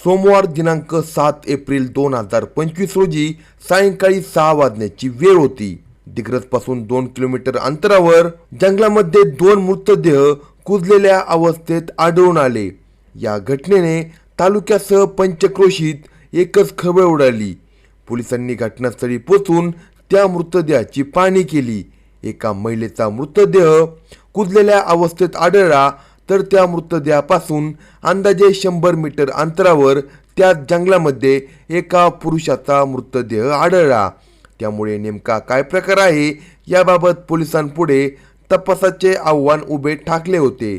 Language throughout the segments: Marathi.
सोमवार दिनांक 7 एप्रिल 2025 रोजी सायंकाळी 6 वाजण्याची वेळ होती. दिग्रसपासून 2 किलोमीटर अंतरावर जंगलामध्ये 2 मृतदेह कुजलेल्या अवस्थेत आढळून आले. या घटनेने तालुक्यासह पंचक्रोशीत एकच खळबळ उडाली. पोलिसांनी घटनास्थळी पोहोचून त्या मृतदेहाची पाहणी केली. एका महिलेचा मृतदेह कुजलेल्या अवस्थेत आढळला, तर त्या मृतदेहापासून अंदाजे 100 मीटर अंतरावर त्याच जंगलामध्ये एका पुरुषाचा मृतदेह आढळला. त्यामुळे नेमका काय प्रकार आहे याबाबत पोलिसांपुढे तपासाचे आव्हान उभे ठाकले होते.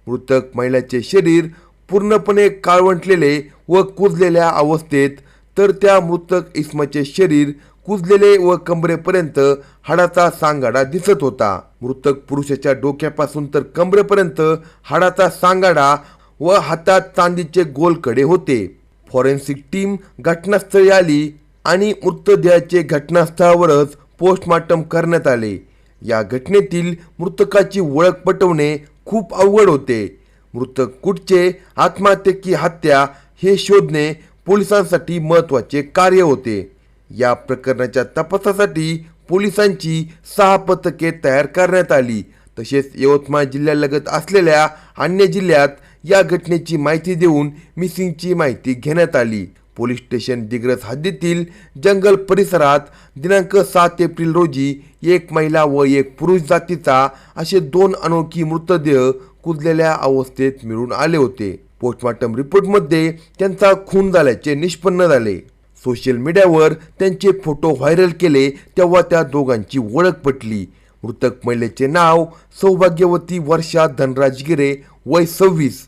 मृतक महिलेचे शरीर पूर्णपणे काळवंटलेले व कुजलेल्या अवस्थेत, तर त्या मृतक इसमाचे शरीर कुजलेले व कंबरेपर्यंत हाडाचा सांगाडा दिसत होता. मृतक पुरुषाच्या डोक्यापासून तर कंबरेपर्यंत हाडाचा सांगाडा व हातात चांदीचे गोल कडे होते. फॉरेन्सिक टीम घटनास्थळी आली आणि मृतदेहाचे घटनास्थळावरच पोस्टमॉर्टम करण्यात आले. या घटनेतील मृतकाची ओळख पटवणे खूप अवघड होते. मृतक कुठचे, आत्महत्या की हत्या हे शोधणे पोलिसांसाठी महत्त्वाचे कार्य होते. या प्रकरणाच्या तपासासाठी पोलिसांची 6 पथके तयार करण्यात आली. तसेच यवतमाळ जिल्ह्यालगत असलेल्या अन्य जिल्ह्यात या घटनेची माहिती देऊन मिसिंगची माहिती घेण्यात आली. पोलीस स्टेशन दिग्रस हद्दीतील जंगल परिसरात दिनांक 7 एप्रिल रोजी एक महिला व एक पुरुष जातीचा असे 2 अनोळखी मृतदेह कुजलेल्या अवस्थेत मिळून आले होते. पोस्टमॉर्टम रिपोर्टमध्ये त्यांचा खून झाल्याचे निष्पन्न झाले. सोशल मीडियावर त्यांचे फोटो व्हायरल केले तेव्हा त्या दोघांची ओळख पटली. मृतक महिलेचे नाव सौभाग्यवती वर्षा धनराज गिरे, वय 26,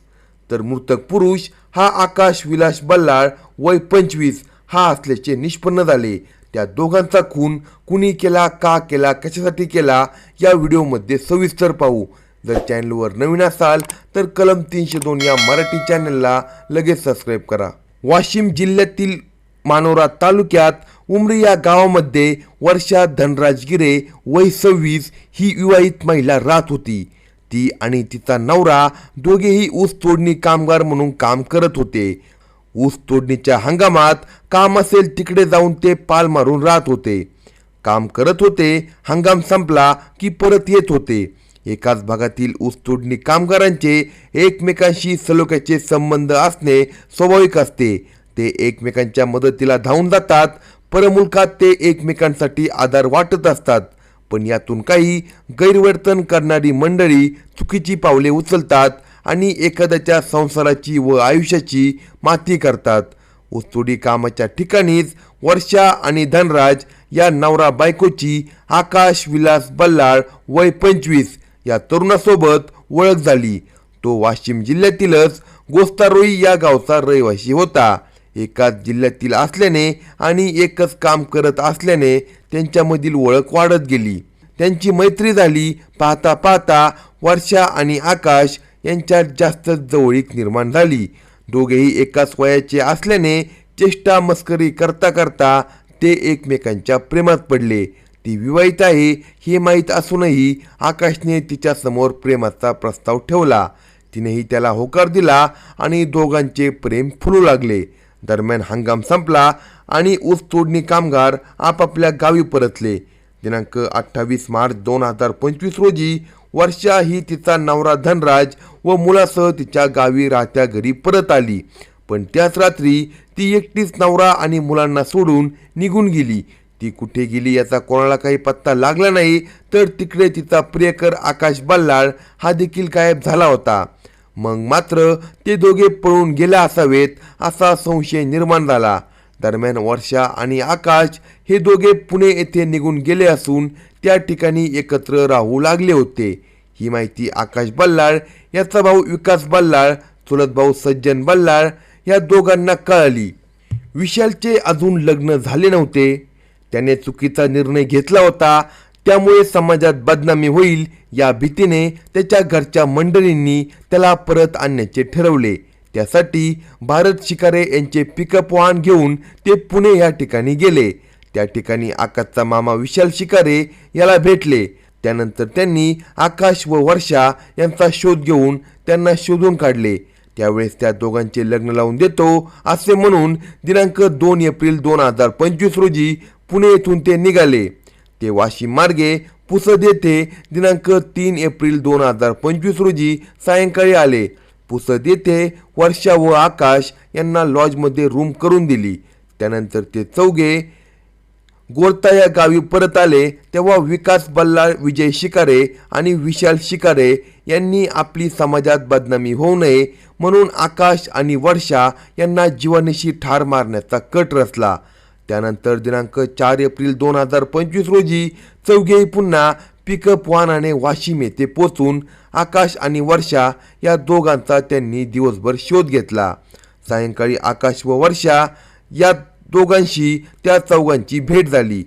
तर मृतक पुरुष हा आकाश विलास बल्लाळ, वय 25 हा असल्याचे निष्पन्न झाले. त्या दोघांचा खून कुणी केला, का केला, कशासाठी केला या व्हिडिओमध्ये सविस्तर पाहू. जर चॅनलवर नवीन असाल तर कलम 302 या मराठी चॅनलला लगेच सबस्क्राईब करा. वाशिम जिल्ह्यातील मानोरा तालुक्यात उमरी या गावामध्ये वर्षा धनराज गिरे, वय 26 ही विवाहित महिला राहत होती. ती आणि तिचा नवरा दोघेही ऊस तोडणी कामगार म्हणून काम करत होते. ऊस तोडणीच्या हंगामात काम असेल तिकडे जाऊन ते पाल मारून राहत होते. काम करत होते, हंगाम संपला की परत येत होते. एकाच भागातील ऊस तोडणी कामगारांचे एकमेकांशी सलोख्याचे संबंध असणे स्वाभाविक असते. ते एकमेकांच्या मदतीला धावून जातात. परमुलकात ते एकमेकांसाठी आधार वाटत असतात. पण यातून काही गैरवर्तन करणारी मंडळी चुकीची पावले उचलतात आणि एखाद्याच्या संसाराची व आयुष्याची माती करतात. ऊसतोडी कामाच्या ठिकाणीच वर्षा आणि धनराज या नवरा बायकोची आकाश विलास बल्लाळ, वय 25 या तरुणासोबत ओळख झाली. तो वाशिम जिल्ह्यातीलच गोस्तारोई या गावचा रहिवासी होता. एकाच जिल्ह्यातील असल्याने आणि एकच काम करत असल्याने त्यांच्यामधील ओळख वाढत गेली. त्यांची मैत्री झाली. पाहता पाहता वर्षा आणि आकाश यांच्यात जास्त जवळीक निर्माण झाली. दोघेही एकाच वयाचे असल्याने चेष्टा मस्करी करता करता ते एकमेकांच्या प्रेमात पडले. ती विवाहित आहे हे माहीत असूनही आकाशने तिच्यासमोर प्रेमाचा प्रस्ताव ठेवला. तिनेही त्याला होकार दिला आणि दोघांचे प्रेम फुलू लागले. दरम्यान हंगाम संपला आणि ऊस तोडणी कामगार आपापल्या गावी परतले. दिनांक 28 मार्च 2025 रोजी वर्षा ही तिचा नवरा धनराज व मुलासह तिच्या गावी राहत्या घरी परत आली. पण त्याच रात्री ती एकटीच नवरा आणि मुलांना सोडून निघून गेली. ती कुठे गेली याचा कोणाला काही पत्ता लागला नाही. तर तिकडे तिचा प्रियकर आकाश बल्लाळ हा देखील गायब झाला होता. मग मात्र ते दोघे पळून गेले असावेत असा संशय निर्माण झाला. दरम्यान वर्षा आणि आकाश हे दोघे पुणे येथे निघून गेले असून त्या ठिकाणी एकत्र राहू लागले होते. ही माहिती आकाश बल्लाळ, याचा भाऊ विकास बल्लाळ, चुलत भाऊ सज्जन बल्लाळ या दोघांना कळाली. विशालचे अजून लग्न झाले नव्हते. त्याने चुकीचा निर्णय घेतला होता. त्यामुळे समाजात बदनामी होईल या भीतीने त्याच्या घरच्या मंडळींनी त्याला परत आणण्याचे ठरवले. त्यासाठी भारत शिकारे यांचे पिकअप वाहन घेऊन ते पुणे या ठिकाणी गेले. त्या ठिकाणी आकाशचा मामा विशाल शिकारे याला भेटले. त्यानंतर त्यांनी आकाश व वर्षा यांचा शोध घेऊन त्यांना शोधून काढले. त्यावेळेस त्या दोघांचे लग्न लावून देतो असे म्हणून दिनांक 2 एप्रिल 2025 रोजी पुणे येथून ते निघाले. ते वाशिम मार्गे पुसद येथे दिनांक 3 एप्रिल 2025 रोजी सायंकाळी आले. पुसद येथे वर्षा व आकाश यांना लॉजमध्ये रूम करून दिली. त्यानंतर ते चौघे गोरता या गावी परत आले. तेव्हा विकास बल्लाळ, विजय शिकारे आणि विशाल शिकारे यांनी आपली समाजात बदनामी होऊ नये म्हणून आकाश आणि वर्षा यांना जीवानिशी ठार मारण्याचा कट रचला. त्यानंतर दिनांक 4 एप्रिल 2025 रोजी चौघेही पुन्हा पिकअप वाहनाने वाशिम येथे पोचून आकाश आणि वर्षा या दोघांचा त्यांनी दिवसभर शोध घेतला. सायंकाळी आकाश व वर्षा या दोघांशी त्या चौघांची भेट झाली.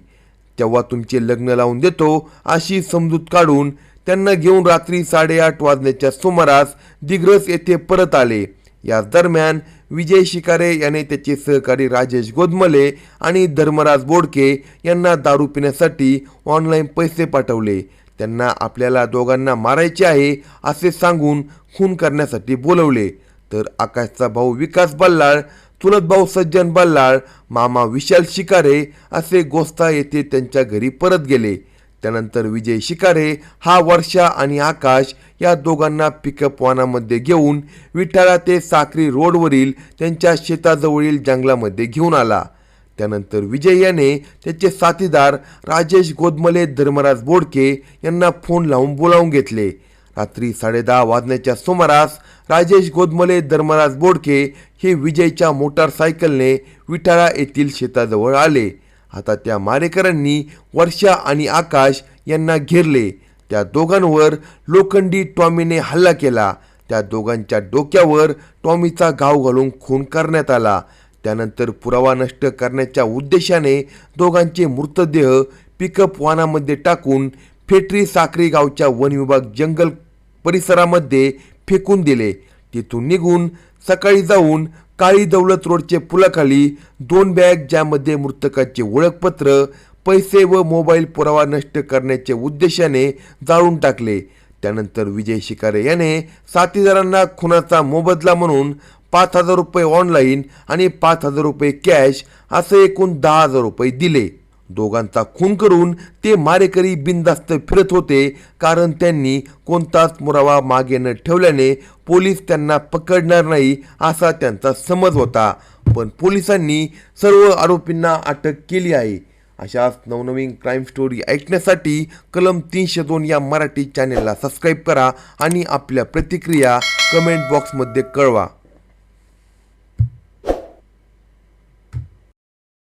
तेव्हा तुमचे लग्न लावून देतो अशी समजूत काढून त्यांना घेऊन रात्री 8:30 वाजण्याच्या सुमारास दिग्रस येथे परत आले. या दरम्यान विजय शिकारे याने त्याचे सहकारी राजेश गोदमले आणि धर्मराज बोडके यांना दारू पिण्यासाठी ऑनलाईन पैसे पाठवले. त्यांना आपल्याला दोघांना मारायचे आहे असे सांगून खून करण्यासाठी बोलवले. तर आकाशचा भाऊ विकास बल्लाळ, चुलत भाऊ सज्जन बल्लाळ, मामा विशाल शिकारे असे गोस्ता येथे त्यांच्या घरी परत गेले. त्यानंतर विजय शिकारे हा वर्षा आणि आकाश या दोघांना पिकअप वाहनामध्ये घेऊन विठाळा ते साक्री रोडवरील त्यांच्या शेताजवळील जंगलामध्ये घेऊन आला. त्यानंतर विजय याने त्याचे साथीदार राजेश गोदमले, धर्मराज बोडके यांना फोन लावून बोलावून घेतले. रात्री 10:30 वाजण्याच्या सुमारास राजेश गोदमले, धर्मराज बोडके हे विजयच्या मोटारसायकलने विठाळा येथील शेताजवळ आले. आता त्या मारेकरांनी वर्षा आणि आकाश यांना घेरले. त्या दोघांवर लोखंडी टॉमीने हल्ला केला. त्या दोघांच्या डोक्यावर टॉमीचा घाव घालून खून करण्यात आला. त्यानंतर पुरावा नष्ट करण्याच्या उद्देशाने दोघांचे मृतदेह पिकअप वाहनामध्ये टाकून फेटरी साक्री गावच्या वन विभाग जंगल परिसरामध्ये फेकून दिले. तिथून निघून सकाळी जाऊन काळी दौलत रोडचे पुलाखाली 2 बॅग ज्यामध्ये मृतकाचे ओळखपत्र, पैसे व मोबाईल पुरावा नष्ट करण्याच्या उद्देशाने जाळून टाकले. त्यानंतर विजय शिकारे याने साथीदारांना खुनाचा मोबदला म्हणून 5,000 रुपये ऑनलाईन आणि 5,000 रुपये कॅश असे एकूण 10,000 रुपये दिले. दोघांचा खून करून ते मारेकरी बिनधास्त फिरत होते, कारण त्यांनी कोणताच पुरावा मागे न ठेवल्याने पोलीस त्यांना पकडणार नाही असा त्यांचा समज होता. पण पोलिसांनी सर्व आरोपींना अटक केली आहे. अशाच नवनवीन क्राईम स्टोरी ऐकण्यासाठी कलम 302 या मराठी चॅनेलला सबस्क्राईब करा आणि आपल्या प्रतिक्रिया कमेंट बॉक्समध्ये कळवा.